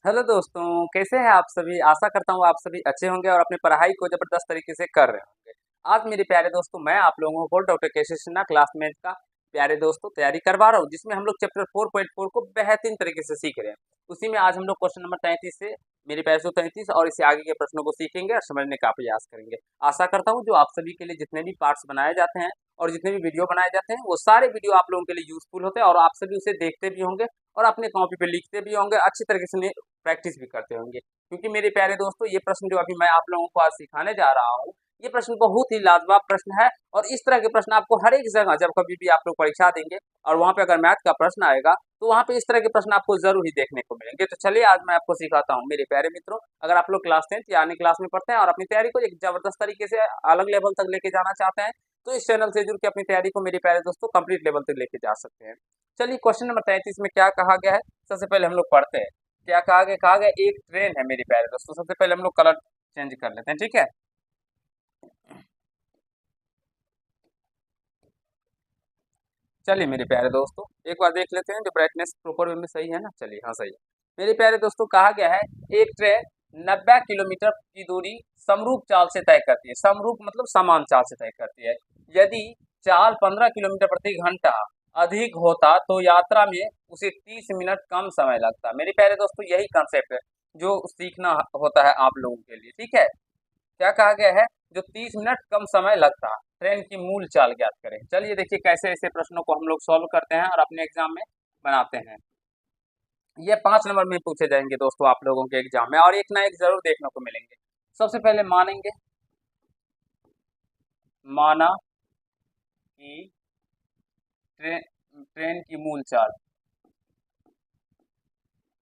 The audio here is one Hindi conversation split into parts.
हेलो दोस्तों, कैसे हैं आप सभी। आशा करता हूँ आप सभी अच्छे होंगे और अपनी पढ़ाई को ज़बरदस्त तरीके से कर रहे होंगे। आज मेरे प्यारे दोस्तों, मैं आप लोगों को डॉक्टर केसी सिन्हा क्लासमेट का प्यारे दोस्तों तैयारी करवा रहा हूँ, जिसमें हम लोग चैप्टर 4.4 को बेहतरीन तरीके से सीख रहे हैं। उसी में आज हम लोग क्वेश्चन नंबर 33 से मेरे प्यारे दोस्तों 33 और इससे आगे के प्रश्नों को सीखेंगे और समझने का प्रयास करेंगे। आशा करता हूँ जो आप सभी के लिए जितने भी पार्ट्स बनाए जाते हैं और जितने भी वीडियो बनाए जाते हैं, वो सारे वीडियो आप लोगों के लिए यूजफुल होते हैं और आप सभी उसे देखते भी होंगे और अपने कॉपी पे लिखते भी होंगे, अच्छी तरीके से प्रैक्टिस भी करते होंगे। क्योंकि मेरे प्यारे दोस्तों, ये प्रश्न जो अभी मैं आप लोगों को आज सिखाने जा रहा हूँ, ये प्रश्न बहुत ही लाजवाब प्रश्न है और इस तरह के प्रश्न आपको हर एक जगह जब कभी भी आप लोग परीक्षा देंगे और वहाँ पे अगर मैथ का प्रश्न आएगा तो वहाँ पे इस तरह के प्रश्न आपको जरूर ही देखने को मिलेंगे। तो चलिए आज मैं आपको सिखाता हूँ मेरे प्यारे मित्रों। अगर आप लोग क्लास 10th या अन्य क्लास में पढ़ते हैं और अपनी तैयारी को एक जबरदस्त तरीके से अलग लेवल तक लेके जाना चाहते हैं, तो इस चैनल से जुड़ के अपनी तैयारी को मेरे प्यारे दोस्तों कंप्लीट लेवल तक लेके जा सकते हैं। चलिए क्वेश्चन नंबर 33 में क्या कहा गया है, सबसे पहले हम लोग पढ़ते हैं। क्या कहा गया एक ट्रेन है मेरे प्यारे दोस्तों। सबसे पहले हम लोग कलर चेंज कर लेते हैं, ठीक है। चलिए मेरे प्यारे दोस्तों, एक बार देख लेते हैं जो ब्राइटनेस प्रॉपर वे में सही है ना। चलिए, हाँ सही है। मेरे प्यारे दोस्तों, कहा गया है एक ट्रेन 90 किलोमीटर की दूरी समरूप चाल से तय करती है। समरूप मतलब समान चाल से तय करती है। यदि चाल 15 किलोमीटर प्रति घंटा अधिक होता तो यात्रा में उसे 30 मिनट कम समय लगता। मेरे प्यारे दोस्तों, यही कंसेप्ट है जो सीखना होता है आप लोगों के लिए, ठीक है। क्या कहा गया है, जो 30 मिनट कम समय लगता, ट्रेन की मूल चाल ज्ञात करें। चलिए देखिए कैसे ऐसे प्रश्नों को हम लोग सॉल्व करते हैं और अपने एग्जाम में बनाते हैं। ये 5 नंबर में पूछे जाएंगे दोस्तों आप लोगों के एग्जाम में, और एक ना एक जरूर देखने को मिलेंगे। सबसे पहले मानेंगे, माना कि ट्रेन ट्रेन की मूल चाल,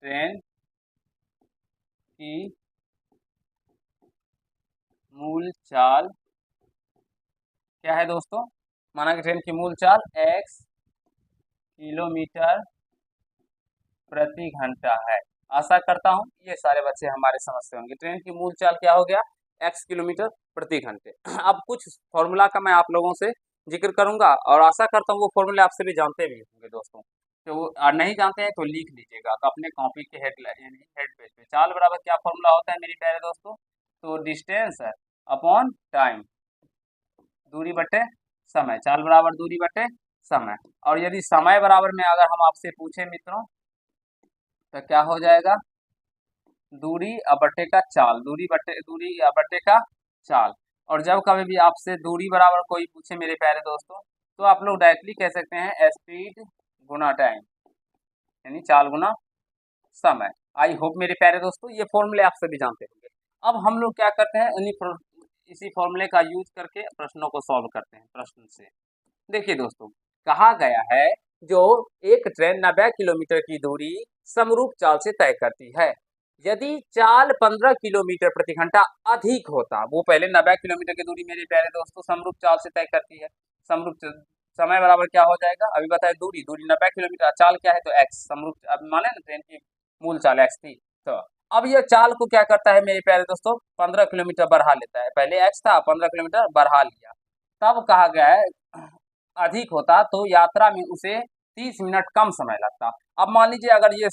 ट्रेन की मूल चाल क्या है दोस्तों। माना कि ट्रेन की मूल चाल x किलोमीटर प्रति घंटा है। आशा करता हूँ ये सारे बच्चे हमारे समझते होंगे। ट्रेन की मूल चाल क्या हो गया, x किलोमीटर प्रति घंटे। अब कुछ फॉर्मूला का मैं आप लोगों से जिक्र करूंगा और आशा करता हूँ वो फॉर्मूले आप सभी जानते भी होंगे दोस्तों। तो नहीं जानते हैं तो लिख लीजिएगा तो अपने कॉपी के हेड यानी हेड पेज पे। चाल बराबर क्या फॉर्मूला होता है मेरे प्यारे दोस्तों, तो डिस्टेंस अपॉन टाइम, दूरी बटे समय। चाल बराबर दूरी बटे समय। और यदि समय बराबर में अगर हम आपसे पूछे मित्रों, तो क्या हो जाएगा, दूरी बटे का चाल, दूरी बटे का चाल। और जब कभी भी आपसे दूरी बराबर कोई पूछे मेरे प्यारे दोस्तों, तो आप लोग डायरेक्टली कह सकते हैं स्पीड गुना टाइम, यानी चाल गुना समय। आई होप मेरे प्यारे दोस्तों ये फॉर्मूले आप सभी जानते होंगे। अब हम लोग क्या करते हैं, इसी फॉर्मूले का यूज करके प्रश्नों को सॉल्व करते हैं प्रश्न से। देखिए दोस्तों, कहा गया है जो एक ट्रेन 90 किलोमीटर की दूरी समरूप चाल से तय करती है। यदि चाल 15 किलोमीटर प्रति घंटा अधिक होता, वो पहले 90 किलोमीटर की दूरी मेरे प्यारे दोस्तों समरूप चाल से तय करती है। समय बराबर क्या हो जाएगा, अभी बताए दूरी, 90 किलोमीटर, चाल क्या है तो एक्स, समरूप अब माने ना ट्रेन की मूल चाल एक्स थी। तो अब यह चाल को क्या करता है मेरे प्यारे दोस्तों, 15 किलोमीटर बढ़ा लेता है। पहले एक्स था, 15 किलोमीटर बढ़ा लिया। तब कहा गया है अधिक होता तो यात्रा में उसे 30 मिनट कम समय लगता। अब मान लीजिए अगर ये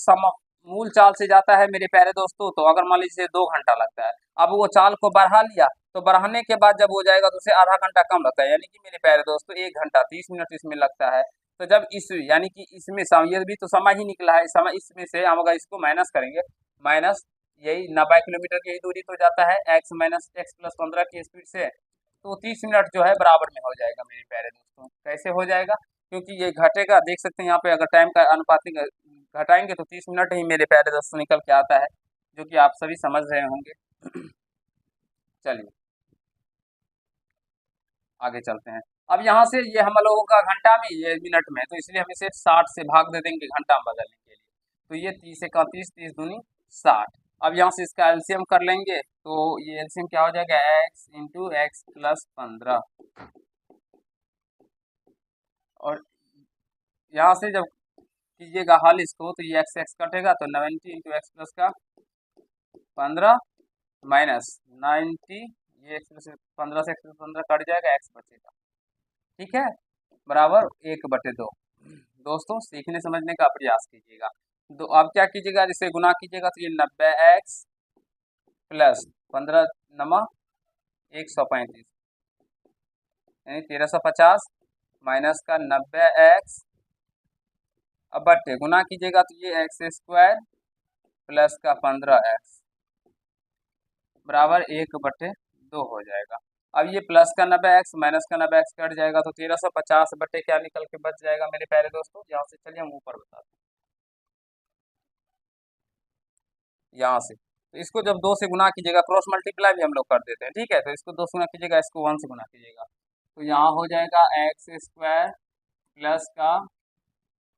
मूल चाल से जाता है मेरे प्यारे दोस्तों, तो अगर मान लीजिए 2 घंटा लगता है, अब वो चाल को बढ़ा लिया तो बढ़ाने के बाद जब हो जाएगा तो उसे आधा घंटा कम लगता है, यानी कि मेरे प्यारे दोस्तों 1 घंटा 30 मिनट इसमें लगता है। तो जब इस यानी कि इसमें ये भी तो समय ही निकला है, समय इसमें से हम अगर इसको माइनस करेंगे, माइनस यही 90 किलोमीटर की दूरी तो जाता है एक्स माइनस एक्स प्लस 15 की स्पीड से, तो 30 मिनट जो है बराबर में हो जाएगा मेरे प्यारे दोस्तों। कैसे हो जाएगा, क्योंकि ये घटेगा, देख सकते हैं यहाँ पे अगर टाइम का अनुपातिक घटाएंगे तो 30 मिनट ही मेरे प्यारे दोस्तों निकल के आता है, जो कि आप सभी समझ रहे होंगे। चलिए आगे चलते हैं। अब यहाँ से ये हम लोगों का घंटा में, ये मिनट में, तो इसलिए हम इसे 60 से भाग दे देंगे घंटा में बदलने के लिए। तो ये 30 30 दूनी 60। अब यहाँ से इसका एलसीएम कर लेंगे तो ये एलसीएम क्या हो जाएगा, एक्स इंटू एक्स प्लस 15। और यहाँ से जब कीजिएगा हल इसको तो ये एक्स एक्स कटेगा तो 90 इंटू एक्स प्लस का 15 माइनस 90, ये एक्स प्लस 15 से एक्स प्लस 15 कट जाएगा, एक्स बचेगा, ठीक है, बराबर 1/2। दोस्तों सीखने समझने का प्रयास कीजिएगा। दो अब क्या कीजिएगा, जिसे गुना कीजिएगा तो ये 90x प्लस 15 नमा 135 यानी 1350 माइनस का 90x, अब बट्टे गुना कीजिएगा तो ये एक्स स्क्वायर प्लस का 15x बराबर 1/2 हो जाएगा। अब ये प्लस का 90x माइनस का 90x कट जाएगा तो 1350 बट्टे क्या निकल के बच जाएगा मेरे प्यारे दोस्तों, यहाँ से चलिए हम ऊपर बताते हैं। यहाँ से तो इसको जब 2 से गुना कीजिएगा, क्रॉस मल्टीप्लाई भी हम लोग कर देते हैं, ठीक है। तो इसको 2 से गुना कीजिएगा, इसको 1 से गुना कीजिएगा, तो यहाँ हो जाएगा एक्स स्क्वायर प्लस का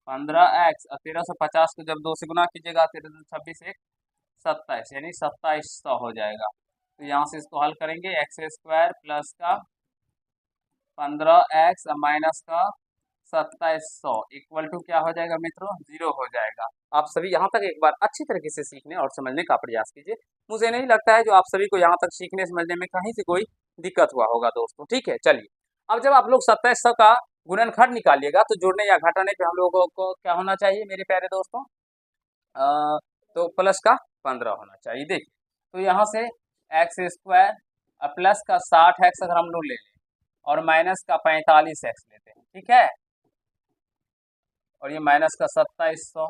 15x और 1350 को जब 2 से गुना कीजिएगा 1326 एक 27 यानी 2700 हो जाएगा। तो यहाँ से इसको हल करेंगे, एक्स स्क्वायर प्लस का 15x माइनस का 2700 इक्वल टू क्या हो जाएगा मित्रों, 0 हो जाएगा। आप सभी यहाँ तक एक बार अच्छी तरीके से सीखने और समझने का प्रयास कीजिए। मुझे नहीं लगता है जो आप सभी को यहाँ तक सीखने समझने में कहीं से कोई दिक्कत हुआ होगा दोस्तों, ठीक है। चलिए अब जब आप लोग 2700 का गुणनखंड निकालिएगा तो जोड़ने या घटाने पे हम लोगों को क्या होना चाहिए मेरे प्यारे दोस्तों, तो प्लस का 15 होना चाहिए। देखिए तो यहाँ से एक्स स्क्वायर प्लस का 60x अगर हम लोग ले लें और माइनस का 45x लेते हैं, ठीक है, और ये माइनस का 2700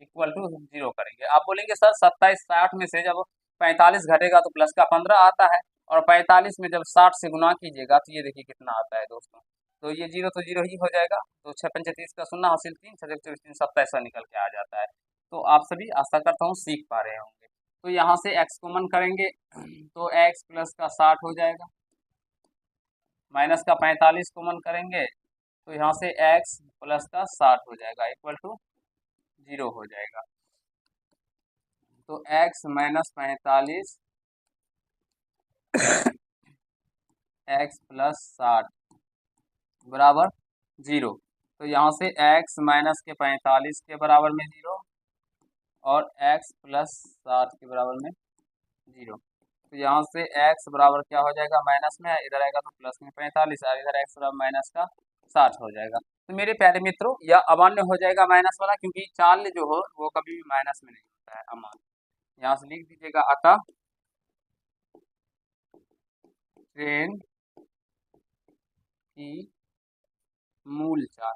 इक्वल टू 0 करेंगे। आप बोलेंगे सर 27 60 में से जब 45 घटेगा तो प्लस का 15 आता है, और 45 में जब 60 से गुना कीजिएगा तो ये देखिए कितना आता है दोस्तों, तो ये 0 तो 0 ही हो जाएगा। तो 6 पंचे 30 का शून्य हासिल 3 6 24 3 2700 निकल के आ जाता है। तो आप सभी आशा करता हूँ सीख पा रहे होंगे। तो यहाँ से x कॉमन करेंगे तो x प्लस का 60 हो जाएगा, माइनस का 45 कॉमन करेंगे तो यहाँ से x प्लस का 60 हो जाएगा इक्वल टू 0 हो जाएगा। तो x माइनस 45 x प्लस 60 बराबर 0। तो यहाँ से x माइनस के 45 के बराबर में 0 और x प्लस 60 के बराबर में 0। तो यहाँ से x बराबर क्या हो जाएगा, माइनस में इधर आएगा तो प्लस में 45 और इधर x बराबर माइनस का 60 हो जाएगा। तो मेरे प्यारे मित्रों यह अमान्य हो जाएगा माइनस वाला, क्योंकि चाल जो हो वो कभी भी माइनस में नहीं होता है, अमान्य। यहाँ से लिख दीजिएगा अतः ट्रेन की मूल चाल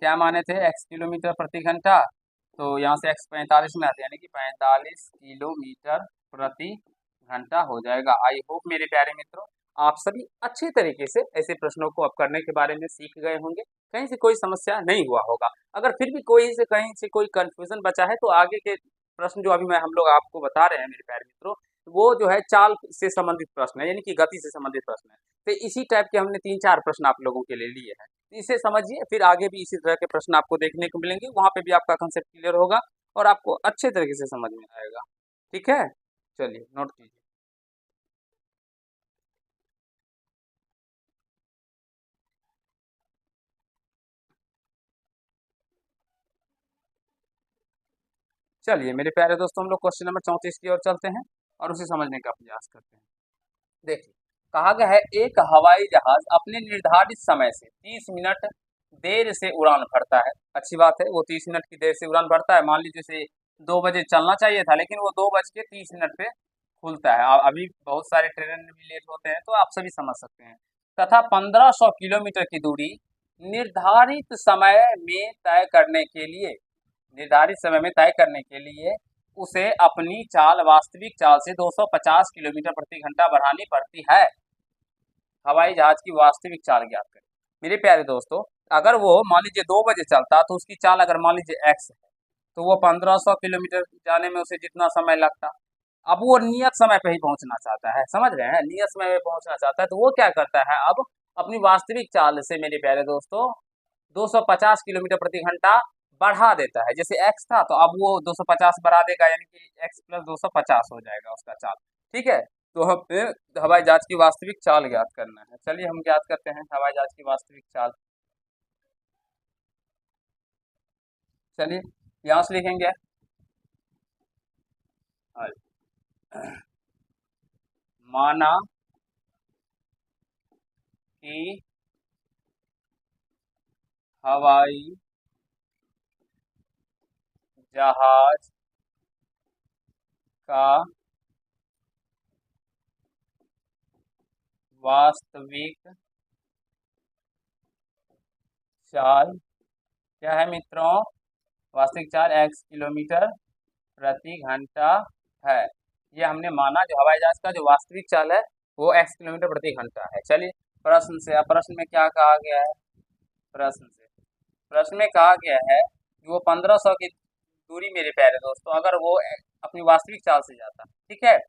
क्या माने थे, x किलोमीटर प्रति घंटा, तो यहाँ से x 45 में आते यानी कि 45 किलोमीटर प्रति घंटा हो जाएगा। आई होप मेरे प्यारे मित्रों आप सभी अच्छे तरीके से ऐसे प्रश्नों को अब करने के बारे में सीख गए होंगे, कहीं से कोई समस्या नहीं हुआ होगा। अगर फिर भी कोई से कहीं से कोई कंफ्यूजन बचा है तो आगे के प्रश्न जो अभी मैं हम लोग आपको बता रहे हैं मेरे प्यारे मित्रों, वो जो है चाल से संबंधित प्रश्न है, यानी कि गति से संबंधित प्रश्न है। तो इसी टाइप के हमने 3-4 प्रश्न आप लोगों के लिए लिए हैं, इसे समझिए, फिर आगे भी इसी तरह के प्रश्न आपको देखने को मिलेंगे, वहां पे भी आपका कंसेप्ट क्लियर होगा और आपको अच्छे तरीके से समझ में आएगा, ठीक है। चलिए नोट कीजिए। चलिए मेरे प्यारे दोस्तों हम लोग क्वेश्चन नंबर 34 की ओर चलते हैं और उसे समझने का प्रयास करते हैं। देखिए कहा गया है एक हवाई जहाज अपने निर्धारित समय से 30 मिनट देर से उड़ान भरता है। अच्छी बात है, वो 30 मिनट की देर से उड़ान भरता है। मान लीजिए जैसे 2 बजे चलना चाहिए था लेकिन वो 2:30 पे खुलता है। अभी बहुत सारे ट्रेन भी लेट होते हैं तो आप सभी समझ सकते हैं। तथा 1500 किलोमीटर की दूरी निर्धारित समय में तय करने के लिए निर्धारित समय में तय करने के लिए उसे अपनी चाल वास्तविक चाल से 250 किलोमीटर प्रति घंटा बढ़ानी पड़ती है। हवाई जहाज की वास्तविक चाल ज्ञात करें। मेरे प्यारे दोस्तों अगर वो मान लीजिए 2 बजे चलता तो उसकी चाल अगर मान लीजिए x है तो वो 1500 किलोमीटर जाने में उसे जितना समय लगता, अब वो नियत समय पे ही पहुंचना चाहता है, समझ रहे हैं, नियत समय पे पहुंचना चाहता है तो वो क्या करता है, अब अपनी वास्तविक चाल से मेरे प्यारे दोस्तों 250 किलोमीटर प्रति घंटा बढ़ा देता है। जैसे x था तो अब वो 250 बढ़ा देगा यानी कि x प्लस 250 हो जाएगा उसका चाल, ठीक है। तो हमें हवाई जहाज की वास्तविक चाल ज्ञात करना है। चलिए हम ज्ञात करते हैं हवाई जहाज की वास्तविक चाल। चलिए यहाँ से लिखेंगे माना कि हवाई जहाज का वास्तविक चाल क्या है मित्रों? वास्तविक चाल x किलोमीटर प्रति घंटा है। ये हमने माना जो हवाई जहाज का जो वास्तविक चाल है वो x किलोमीटर प्रति घंटा है। चलिए प्रश्न से, अब प्रश्न में क्या कहा गया है? प्रश्न में कहा गया है कि वो 1500 की दूरी, मेरे प्यारे दोस्तों, अगर वो अपनी वास्तविक चाल से जाता, ठीक है,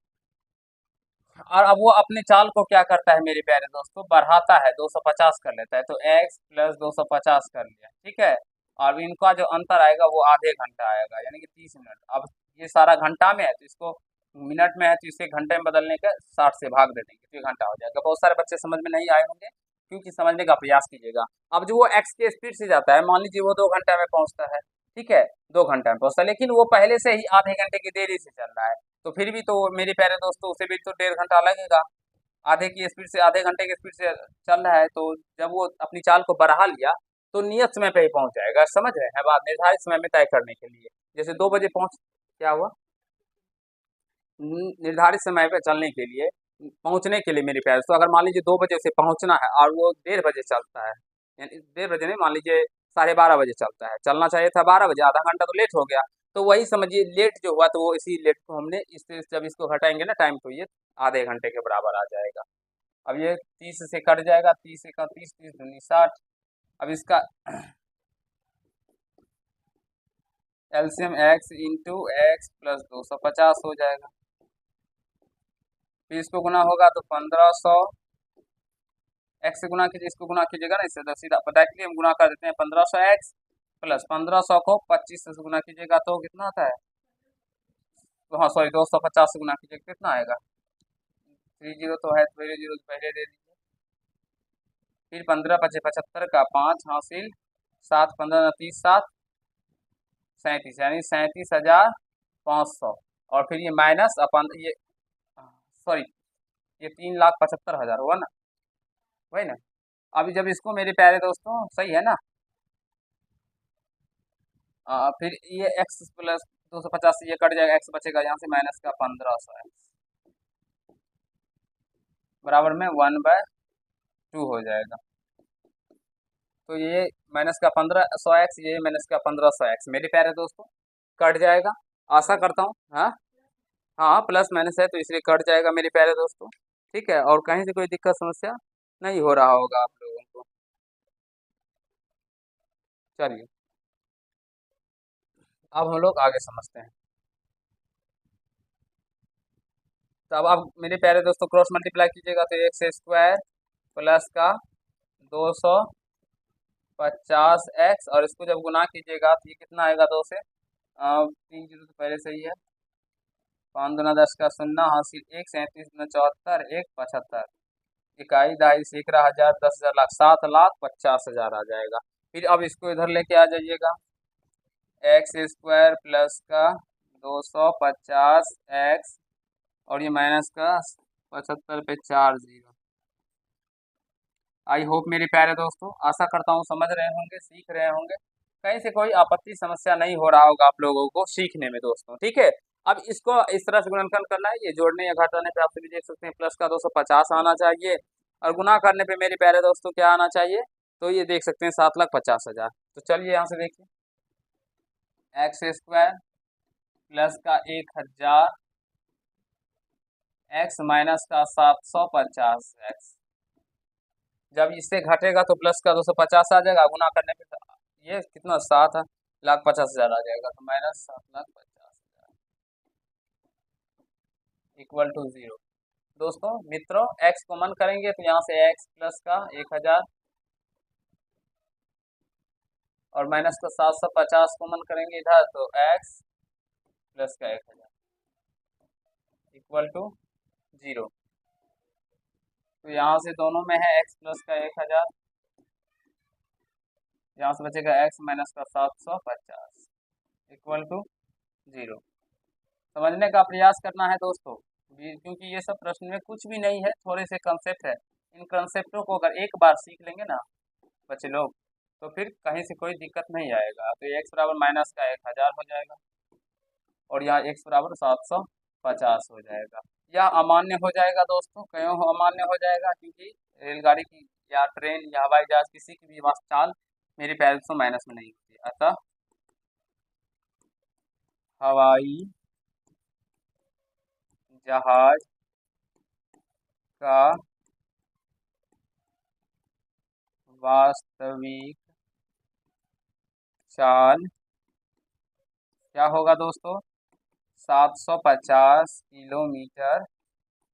और अब वो अपने चाल को क्या करता है मेरे प्यारे दोस्तों? बढ़ाता है, 250 कर लेता है, तो x प्लस 250 कर लिया, ठीक है। और इनका जो अंतर आएगा वो आधे घंटा आएगा, यानी कि 30 मिनट। अब ये सारा घंटा में है तो इसको मिनट में है तो इसे घंटे में बदलने का 60 से भाग दे देंगे तो ये घंटा हो जाएगा। बहुत सारे बच्चे समझ में नहीं आए होंगे, क्योंकि समझने का प्रयास कीजिएगा। अब जो वो x के स्पीड से जाता है, मान लीजिए वो 2 घंटे में पहुंचता है, ठीक है, 2 घंटे में पहुंचता है, लेकिन वो पहले से ही आधे घंटे की देरी से चल रहा है, तो फिर भी तो मेरे प्यारे दोस्तों उसे भी तो 1.5 घंटा लगेगा। आधे की स्पीड से, आधे घंटे की स्पीड से चल रहा है, तो जब वो अपनी चाल को बढ़ा लिया तो नियत समय पे ही पहुंच जाएगा। समझ रहे हैं बात? निर्धारित समय में तय करने के लिए, जैसे 2 बजे पहुंच, क्या हुआ? निर्धारित समय पे चलने के लिए, पहुंचने के लिए मेरे प्यारे, तो अगर मान लीजिए 2 बजे से पहुंचना है और वो 1:30 बजे चलता है, यानी 1:30 नहीं, मान लीजिए 12:30 बजे चलता है, चलना चाहिए था 12 बजे, आधा घंटा तो लेट हो गया। तो वही समझिए लेट जो हुआ, तो वो इसी लेट को हमने इससे जब इसको घटाएंगे ना टाइम, तो ये आधे घंटे के बराबर आ जाएगा। अब ये 30 से कट जाएगा, 30 से 30, 30 दूनी 60। अब इसका LCM x into x plus 250 हो जाएगा। फिर इसको गुना होगा तो 1500, x से गुना कीजिए, इसको गुना कीजिएगा ना, इससे तो सीधा डायरेक्टली हम गुना कर देते हैं। 1500 x प्लस 1500 को 25 से गुना कीजिएगा तो कितना आता है? तो हाँ सॉरी, 250 से गुना कीजिएगा कितना आएगा? 30 तो है, 30 पहले दे दीजिए। फिर 15 पचे 75 का 5 हासिल, 7 15 30 7 37, यानी 37,500। और फिर ये माइनस अपन ये, सॉरी, ये 3,75,000 हुआ ना, वही ना। अभी जब इसको मेरे प्यारे दोस्तों, सही है ना, फिर ये x प्लस 250 से ये कट जाएगा, x बचेगा यहाँ से माइनस का 1500 बराबर में 1/2 हो जाएगा। तो ये माइनस का 1500x, ये माइनस का 1500x मेरे प्यारे दोस्तों कट जाएगा, आशा करता हूँ। हाँ हाँ, प्लस माइनस है तो इसलिए कट जाएगा मेरे प्यारे दोस्तों, ठीक है। और कहीं से कोई दिक्कत समस्या नहीं हो रहा होगा आप लोगों को। चलिए अब हम लोग आगे समझते हैं। तो अब आप मेरे प्यारे दोस्तों क्रॉस मल्टीप्लाई कीजिएगा तो एक्स स्क्वायर प्लस का 250x, और इसको जब गुना कीजिएगा तो ये कितना आएगा? 2 से 3 जीरो तो पहले से ही है, 5 दूना 10 का 0 हासिल 1, 37 दूना 74, 1 75, इकाई दहाई सैकड़ा हजार 10,000 लाख, 7,50,000 आ जाएगा। फिर अब इसको इधर लेके आ जाइएगा, एक्स स्क्वायर प्लस का 250x और ये माइनस का 75 पे 4 जीरो। आई होप मेरे प्यारे दोस्तों, आशा करता हूँ समझ रहे होंगे, सीख रहे होंगे, कहीं से कोई आपत्ति समस्या नहीं हो रहा होगा आप लोगों को सीखने में दोस्तों, ठीक है। अब इसको इस तरह से गुणनखंड करना है, ये जोड़ने या घटाने पे आप सभी देख सकते हैं प्लस का 250 आना चाहिए, और गुना करने पे मेरे प्यारे दोस्तों क्या आना चाहिए? तो ये देख सकते हैं 7,50,000। तो चलिए यहाँ से देखिए, एक्स स्क्वायर प्लस का 1,000 एक्स माइनस का 750x, जब इससे घटेगा तो प्लस का 250 आ जाएगा, गुना करने पे ये कितना 7,50,000 आ जाएगा, तो माइनस 7,50,000 इक्वल टू 0। दोस्तों मित्रों x कॉमन करेंगे तो यहाँ से x प्लस का 1,000 और माइनस का 750 कॉमन करेंगे इधर, तो x प्लस का 1,000 इक्वल टू 0। तो यहाँ से दोनों में है x प्लस का 1,000, यहाँ से बचेगा x माइनस का 750 इक्वल टू 0। समझने का प्रयास करना है दोस्तों, क्योंकि ये सब प्रश्न में कुछ भी नहीं है, थोड़े से कंसेप्ट है। इन कंसेप्टों को अगर एक बार सीख लेंगे ना बच्चे लोग, तो फिर कहीं से कोई दिक्कत नहीं आएगा। तो x बराबर माइनस का 1000 हो जाएगा और यहाँ x बराबर 750 हो जाएगा। यह अमान्य हो जाएगा दोस्तों, क्यों अमान्य हो जाएगा? क्योंकि रेलगाड़ी की या ट्रेन या हवाई जहाज किसी की भी चाल मेरे पैर से माइनस में नहीं होती। अतः हवाई जहाज का वास्तविक चाल क्या होगा दोस्तों? 750 किलोमीटर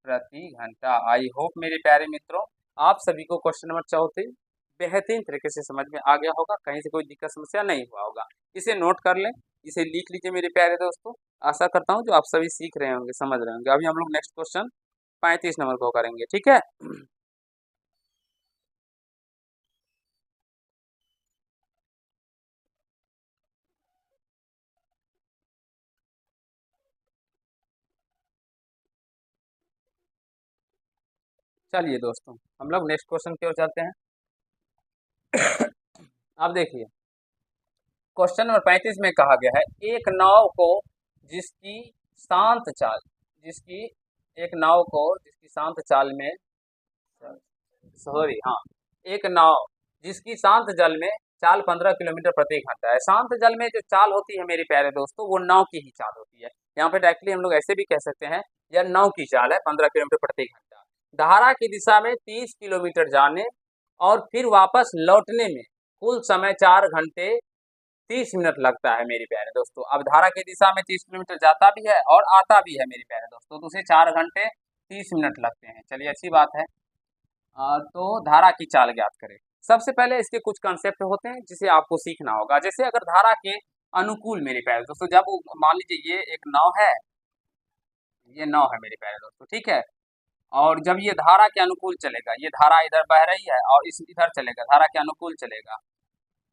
प्रति घंटा। आई होप मेरे प्यारे मित्रों आप सभी को क्वेश्चन नंबर 34 बेहतरीन तरीके से समझ में आ गया होगा, कहीं से कोई दिक्कत समस्या नहीं हुआ होगा। इसे नोट कर लें, इसे लिख लीजिए मेरे प्यारे दोस्तों। आशा करता हूँ जो आप सभी सीख रहे होंगे, समझ रहे होंगे। अभी हम लोग नेक्स्ट क्वेश्चन 35 नंबर को करेंगे, ठीक है। चलिए दोस्तों हम लोग नेक्स्ट क्वेश्चन की ओर चलते हैं। अब देखिए क्वेश्चन नंबर 35 में कहा गया है एक नाव को जिसकी शांत चाल जिसकी एक नाव को जिसकी शांत चाल में सॉरी हाँ एक नाव जिसकी शांत जल में चाल 15 किलोमीटर प्रति घंटा है। शांत जल में जो चाल होती है मेरे प्यारे दोस्तों वो नाव की ही चाल होती है। यहाँ पे डायरेक्टली हम लोग ऐसे भी कह सकते हैं यह नाव की चाल है 15 किलोमीटर प्रति घंटा। धारा की दिशा में 30 किलोमीटर जाने और फिर वापस लौटने में कुल समय 4 घंटे 30 मिनट लगता है मेरे प्यारे दोस्तों। अब धारा की दिशा में 30 किलोमीटर जाता भी है और आता भी है मेरे प्यारे दोस्तों, तो उसे 4 घंटे 30 मिनट लगते हैं। चलिए अच्छी बात है। तो धारा की चाल ज्ञात करें। सबसे पहले इसके कुछ कंसेप्ट होते हैं जिसे आपको सीखना होगा। जैसे अगर धारा के अनुकूल मेरे प्यारे दोस्तों, जब मान लीजिए ये एक नाव है, ये नाव है मेरे प्यारे दोस्तों, ठीक है। और जब ये धारा के अनुकूल चलेगा, ये धारा इधर बह रही है और इस इधर चलेगा, धारा के अनुकूल चलेगा,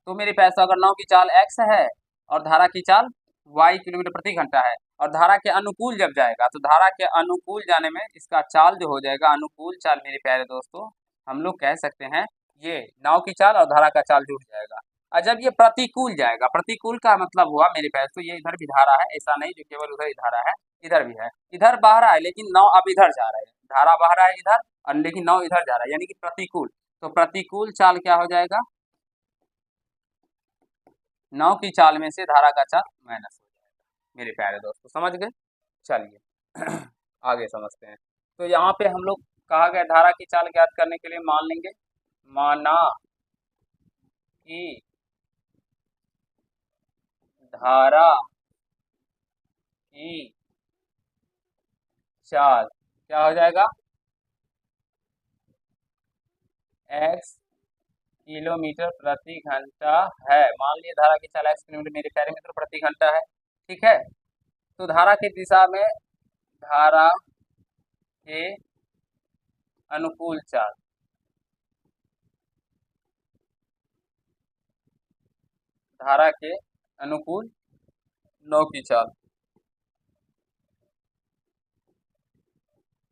तो मेरे पास अगर नाव की चाल x है और धारा की चाल y किलोमीटर प्रति घंटा है और धारा के अनुकूल जब जाएगा तो धारा के अनुकूल जाने में इसका चाल जो हो जाएगा अनुकूल चाल मेरे प्यारे दोस्तों, हम लोग कह सकते हैं ये नाव की चाल और धारा का चाल जुड़ जाएगा। और जब ये प्रतिकूल जाएगा, प्रतिकूल का मतलब हुआ मेरे प्यारे दोस्तों ये इधर भी धारा है, ऐसा नहीं जो केवल उधर ही धारा है, इधर भी है। इधर बह रहा है लेकिन नाव अब इधर जा रहा है, धारा बह रहा है इधर और लेकिन नाव इधर जा रहा है, यानी कि प्रतिकूल। तो प्रतिकूल चाल क्या हो जाएगा? नाव की चाल में से धारा का चाल माइनस हो जाएगा मेरे प्यारे दोस्तों, समझ गए। चलिए आगे समझते हैं। तो यहाँ पे हम लोग कहा गया धारा की चाल ज्ञात करने के लिए मान लेंगे, माना कि धारा की चाल क्या हो जाएगा? x किलोमीटर प्रति घंटा है। मान लीजिए धारा की चाल x किलोमीटर मेरे प्यारे मित्र प्रति घंटा है, ठीक है। तो धारा की दिशा में धारा के अनुकूल चाल, धारा के अनुकूल नाव की चाल,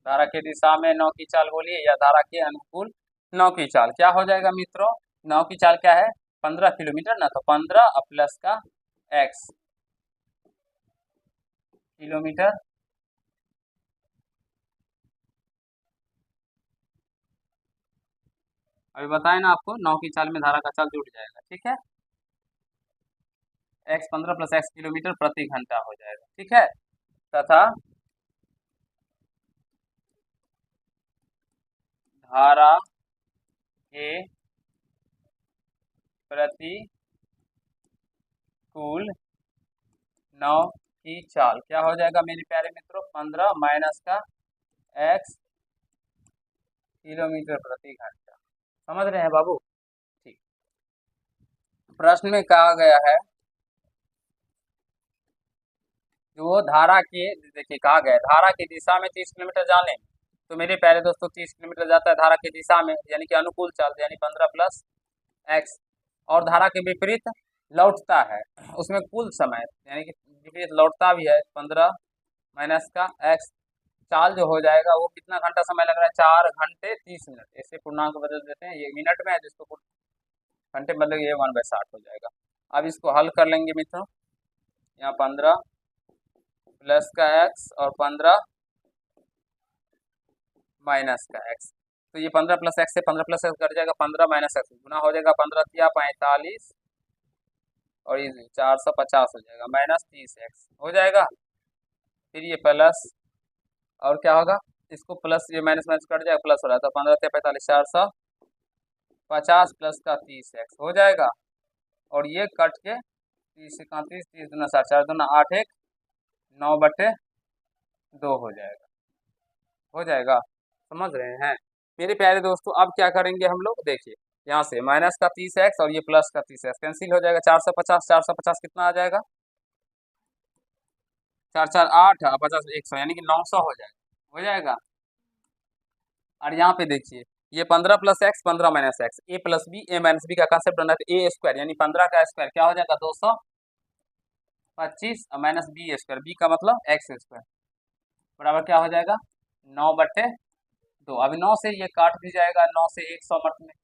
धारा की दिशा में नाव की चाल बोलिए या धारा के अनुकूल नाव की चाल क्या हो जाएगा मित्रों? नाव की चाल क्या है? 15 किलोमीटर ना, तो 15 प्लस का x किलोमीटर अभी बताए ना आपको, नाव की चाल में धारा का चाल जुड़ जाएगा, ठीक है। x 15 प्लस x किलोमीटर प्रति घंटा हो जाएगा, ठीक है। तथा धारा के प्रतिकूल नाव की चाल क्या हो जाएगा मेरे प्यारे मित्रों? 15 माइनस का x किलोमीटर प्रति घंटा। समझ रहे हैं बाबू? ठीक। प्रश्न में कहा गया है जो धारा के, देखिए कहा गया है धारा की दिशा में 30 किलोमीटर जाने, तो मेरे प्यारे दोस्तों 30 किलोमीटर जाता है धारा की दिशा में, यानी कि अनुकूल चाल, यानी 15 प्लस x। और धारा के विपरीत लौटता है, उसमें कुल समय यानी कि विपरीत लौटता भी है 15 माइनस का x। चाल जो हो जाएगा वो कितना घंटा समय लग रहा है? 4 घंटे 30 मिनट। ऐसे पूर्णांक बदल देते हैं, ये मिनट में है जिसको घंटे मतलब ये 1/60 हो जाएगा। अब इसको हल कर लेंगे मित्रों, यहाँ 15 प्लस का x और 15 माइनस का x, तो ये 15 प्लस एक्स से 15 प्लस एक्स कट जाएगा, 15 माइनस एक्स गुना हो जाएगा, 15 तिया 45 और ये 450 हो जाएगा, माइनस 30x हो जाएगा। फिर ये प्लस और क्या होगा, इसको प्लस ये माइनस माइनस कट जाएगा, प्लस हो रहा है, तो 15 तिया 45 450 प्लस का 30x हो जाएगा। और ये कट के 30 से 31, 30 दूना 60, 4 दूना 8, 1 9/2 हो जाएगा, हो जाएगा। समझ रहे हैं मेरे प्यारे दोस्तों। अब क्या करेंगे हम लोग, देखिए यहाँ से माइनस का 30x और ये प्लस का 30x कैंसिल हो जाएगा, 450 450 कितना आ जाएगा, 4 4 8 50 100 यानी कि 900 हो जाएगा, हो जाएगा। और यहाँ पे देखिए ये 15 प्लस एक्स 15 माइनस एक्स, ए प्लस बी ए माइनस बी का कंसेप्ट बना है, ए स्क्वायर यानी 15 का स्क्वायर क्या हो जाएगा 225 और माइनस बी स्क्वायर, बी का मतलब एक्स स्क्वायर बराबर क्या हो जाएगा 9/2। अभी 9 से ये काट भी जाएगा, 9 से 100 मत में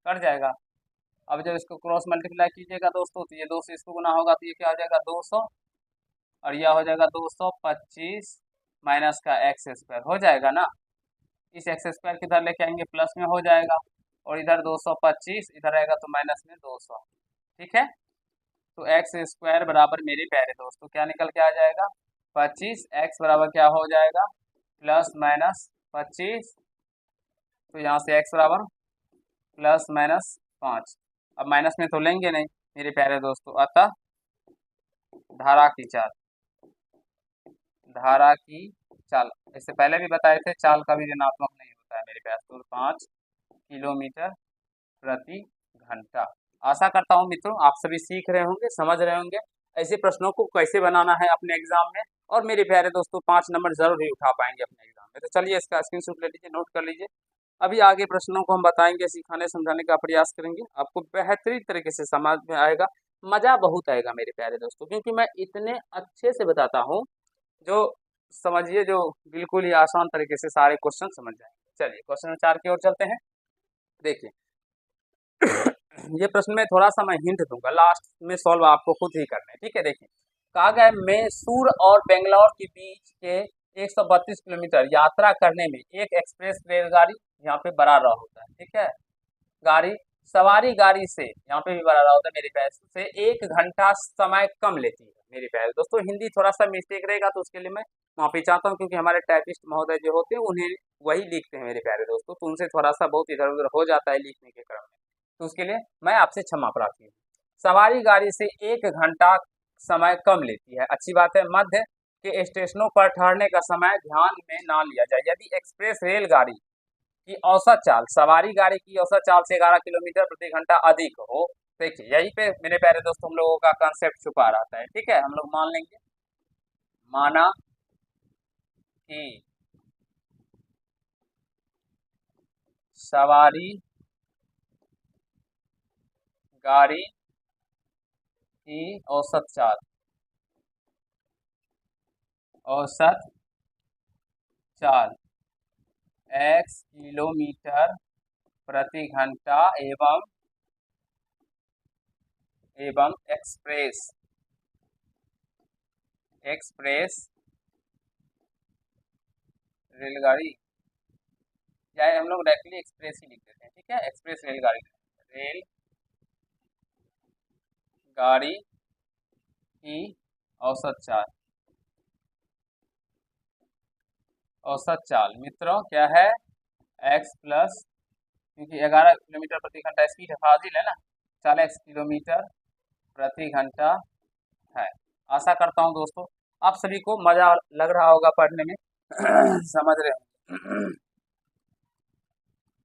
कट जाएगा। अब जब इसको क्रॉस मल्टीप्लाई कीजिएगा दोस्तों, तो ये 2 से इसको गुना होगा, तो ये क्या हो जाएगा 200 और यह हो जाएगा 225 माइनस का एक्स स्क्वायर हो जाएगा ना। इस एक्स स्क्वायर किधर लेके आएंगे, प्लस में हो जाएगा, और इधर 225 इधर आएगा तो माइनस में 200, ठीक है। तो एक्स स्क्वायर बराबर मेरे प्यारे दोस्तों क्या निकल के आ जाएगा 25, एक्स बराबर क्या हो जाएगा प्लस माइनस 25, तो यहाँ से एक्स बराबर प्लस माइनस 5। अब माइनस में तो लेंगे नहीं मेरे प्यारे दोस्तों, अतः धारा की चाल, धारा की चाल इससे पहले भी बताए थे, चाल का भी ऋणात्मक नहीं होता है मेरे पास, तो 5 किलोमीटर प्रति घंटा। आशा करता हूँ मित्रों आप सभी सीख रहे होंगे, समझ रहे होंगे ऐसे प्रश्नों को कैसे बनाना है अपने एग्जाम में, और मेरे प्यारे दोस्तों 5 नंबर जरूर ही उठा पाएंगे अपने एग्जाम में। तो चलिए इसका स्क्रीनशॉट ले लीजिए, नोट कर लीजिए। अभी आगे प्रश्नों को हम बताएंगे, सिखाने समझाने का प्रयास करेंगे, आपको बेहतरीन तरीके से समझ में आएगा, मजा बहुत आएगा मेरे प्यारे दोस्तों, क्योंकि मैं इतने अच्छे से बताता हूँ जो समझिए जो बिल्कुल ही आसान तरीके से सारे क्वेश्चन समझ जाएंगे। चलिए क्वेश्चन नंबर 4 की ओर चलते हैं। देखिए ये प्रश्न में थोड़ा सा मैं हिंट दूंगा, लास्ट में सॉल्व आपको खुद ही करना है, ठीक है। देखिए कहा गया है मैसूर और बेंगलोर के बीच के 132 किलोमीटर यात्रा करने में एक एक्सप्रेस रेलगाड़ी यहाँ पे बड़ा रहा होता है, ठीक है। गाड़ी सवारी गाड़ी से यहाँ पे भी बड़ा रहा होता है मेरे प्यारे से 1 घंटा समय कम लेती है मेरे प्यारे दोस्तों। हिंदी थोड़ा सा मिस्टेक रहेगा तो उसके लिए मैं माफी चाहता हूँ, क्योंकि हमारे टाइपिस्ट महोदय जो होते हैं उन्हें वही लिखते हैं मेरे प्यारे दोस्तों, तो उनसे थोड़ा सा बहुत इधर उधर हो जाता है लिखने के क्रम में, तो उसके लिए मैं आपसे क्षमा प्रार्थी हूँ। सवारी गाड़ी से 1 घंटा समय कम लेती है, अच्छी बात है। मध्य के स्टेशनों पर ठहरने का समय ध्यान में ना लिया जाए। यदि एक्सप्रेस रेलगाड़ी की औसत चाल सवारी गाड़ी की औसत चाल से 11 किलोमीटर प्रति घंटा अधिक हो, देखिए यहीं पे मेरे प्यारे दोस्तों हम लोगों का कंसेप्ट छुपा रहता है, ठीक है। हम लोग मान लेंगे, माना कि सवारी गाड़ी की औसत चाल, औसत चाल x किलोमीटर प्रति घंटा एवं एक्सप्रेस रेलगाड़ी, या हम लोग डायरेक्टली एक्सप्रेस ही लिख देते हैं, ठीक है। एक्सप्रेस रेलगाड़ी, रेल गाड़ी की औसत चाल मित्रों क्या है x प्लस, क्योंकि 11 किलोमीटर प्रति घंटा स्पीड है, फाजिल है ना, चाल x किलोमीटर प्रति घंटा है। आशा करता हूँ दोस्तों आप सभी को मजा लग रहा होगा पढ़ने में समझ रहे हो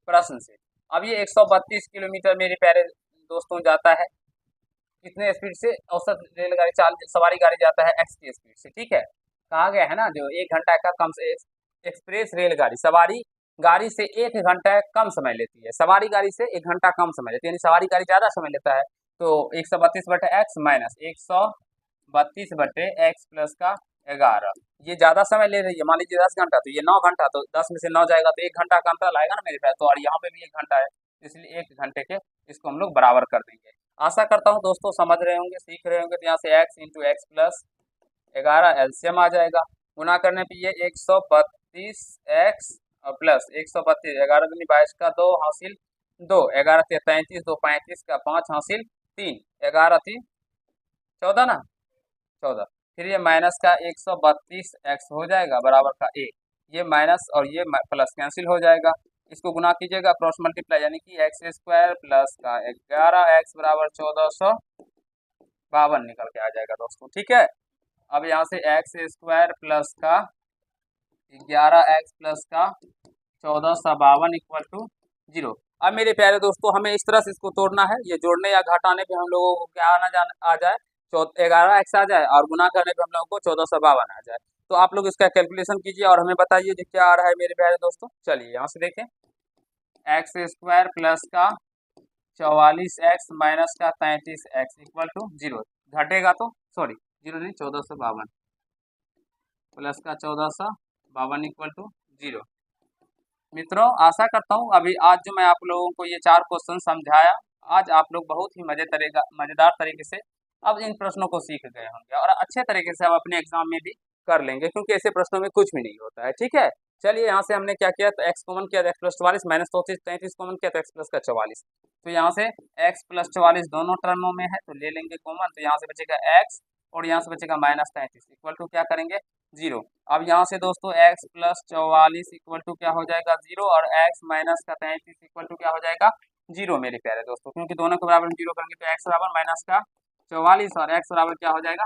प्रश्न से। अब ये 132 किलोमीटर मेरे प्यारे दोस्तों जाता है कितने स्पीड से, औसत रेलगाड़ी चाल सवारी गाड़ी जाता है x की स्पीड से, ठीक है। कहा गया है ना जो 1 घंटा का कम से एक्सप्रेस रेलगाड़ी सवारी गाड़ी से 1 घंटा कम समय लेती है, सवारी गाड़ी से 1 घंटा कम समय लेती है, यानी सवारी गाड़ी ज्यादा समय लेता है। तो 132/x माइनस 132/x प्लस का 11, ये ज्यादा समय ले रही है, मान लीजिए 10 घंटा, तो ये 9 घंटा, तो 10 में से 9 जाएगा तो 1 घंटा का अंतर आएगा ना मेरे पास, तो और यहाँ पे भी 1 घंटा है, इसलिए 1 घंटे के इसको हम लोग बराबर कर देंगे। आशा करता हूँ दोस्तों समझ रहे होंगे, सीख रहे होंगे। तो यहाँ से x into x plus 11 LCM आ जाएगा। गुना करने पे ये 132x प्लस 132, 11 दूनी 22 का 2 हासिल 2, 11 से 33, 2 35 का 5 हासिल 3, 11 3 14 ना 14। फिर ये माइनस का 132x हो जाएगा बराबर का a, ये माइनस और ये प्लस कैंसिल हो जाएगा। इसको गुना कीजिएगा क्रॉस मल्टीप्लाई, यानी कि एक्स स्क्वायर प्लस का 11x बराबर 1452 निकल के आ जाएगा दोस्तों। ठीक है, अब यहाँ से एक्स स्क्वायर प्लस का 11x प्लस का 1452 इक्वल टू 0। अब मेरे प्यारे दोस्तों हमें इस तरह से इसको तोड़ना है, ये जोड़ने या घटाने पे हम लोगों को क्या आ जाए 11x आ जाए और गुना करने पे हम लोगों को 1452 आ जाए। तो आप लोग इसका कैलकुलेशन कीजिए और हमें बताइए कि क्या आ रहा है मेरे प्यारे दोस्तों। चलिए यहाँ से देखें, एक्स स्क्वायर प्लस का 44x माइनस का 33x इक्वल टू 0। घटेगा तो सॉरी 0 नहीं 1452 प्लस का 1452 इक्वल टू 0। मित्रों आशा करता हूँ अभी आज जो मैं आप लोगों को ये 4 क्वेश्चन समझाया, आज आप लोग बहुत ही मज़ेदार तरीके से अब इन प्रश्नों को सीख गए होंगे और अच्छे तरीके से हम अपने एग्जाम में भी कर लेंगे, क्योंकि ऐसे प्रश्नों में कुछ भी नहीं होता है। ठीक है, चलिए यहाँ से हमने क्या किया, तो एक्स कॉमन किया, एक्स प्लस 44 माइनस 33 कॉमन किया तो एक्स प्लस का 44। तो यहाँ से एक्स प्लस 44 दोनों टर्मों में है तो ले लेंगे कॉमन, तो यहाँ से बचेगा एक्स और यहाँ से बचेगा माइनस 33 इक्वल टू क्या करेंगे 0। अब यहाँ से दोस्तों x प्लस 44 इक्वल टू क्या हो जाएगा 0 और x माइनस का 33 इक्वल टू क्या हो जाएगा 0 मेरे प्यारे दोस्तों, क्योंकि दोनों के बराबर 0 करेंगे तो x बराबर माइनस का 44 और x बराबर क्या हो जाएगा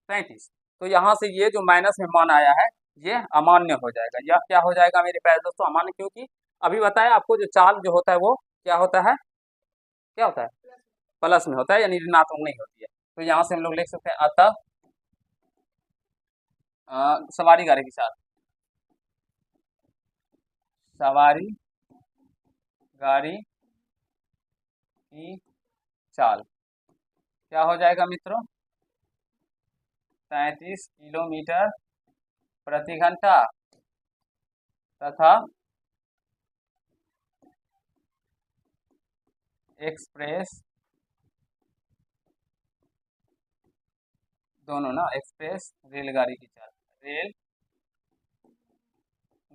33। तो यहाँ से ये जो माइनस में मान आया है ये अमान्य हो जाएगा। यह क्या हो जाएगा मेरे प्यारे दोस्तों अमान्य, क्योंकि अभी बताया आपको जो चाल जो होता है वो क्या होता है, क्या होता है प्लस में होता है, यानी ऋणात्मक नहीं होती है। तो यहाँ से हम लोग लिख सकते हैं अतः सवारी गाड़ी के साथ सवारी गाड़ी की चाल क्या हो जाएगा मित्रों 33 किलोमीटर प्रति घंटा तथा एक्सप्रेस दोनों ना एक्सप्रेस रेलगाड़ी की चाल, रेल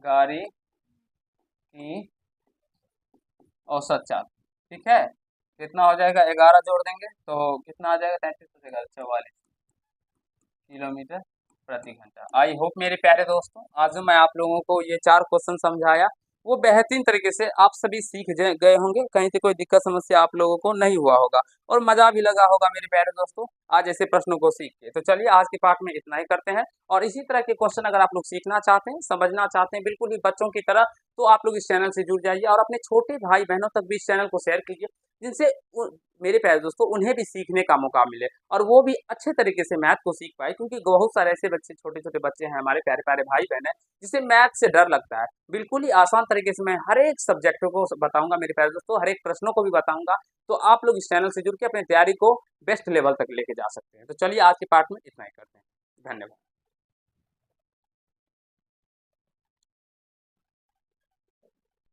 गाड़ी की औसत चाल। ठीक है, कितना हो जाएगा 11 जोड़ देंगे तो कितना आ जाएगा 33 हो जाएगा 44 किलोमीटर प्रति घंटा। आई होप मेरे प्यारे दोस्तों आज मैं आप लोगों को ये 4 क्वेश्चन समझाया वो बेहतरीन तरीके से आप सभी सीख गए होंगे, कहीं से कोई दिक्कत समस्या आप लोगों को नहीं हुआ होगा और मजा भी लगा होगा मेरे प्यारे दोस्तों आज ऐसे प्रश्नों को सीख के। तो चलिए आज के पार्ट में इतना ही करते हैं और इसी तरह के क्वेश्चन अगर आप लोग सीखना चाहते हैं समझना चाहते हैं बिल्कुल भी बच्चों की तरह, तो आप लोग इस चैनल से जुड़ जाइए और अपने छोटे भाई बहनों तक भी इस चैनल को शेयर कीजिए, जिनसे मेरे प्यारे दोस्तों उन्हें भी सीखने का मौका मिले और वो भी अच्छे तरीके से मैथ को सीख पाए, क्योंकि बहुत सारे ऐसे बच्चे छोटे छोटे बच्चे हैं हमारे प्यारे प्यारे भाई बहन हैं जिसे मैथ से डर लगता है। बिल्कुल ही आसान तरीके से मैं हर एक सब्जेक्ट को बताऊंगा मेरे प्यारे दोस्तों, हर एक प्रश्नों को भी बताऊंगा, तो आप लोग इस चैनल से जुड़ के अपनी तैयारी को बेस्ट लेवल तक लेके जा सकते हैं। तो चलिए आज के पार्ट में इतना ही करते हैं, धन्यवाद।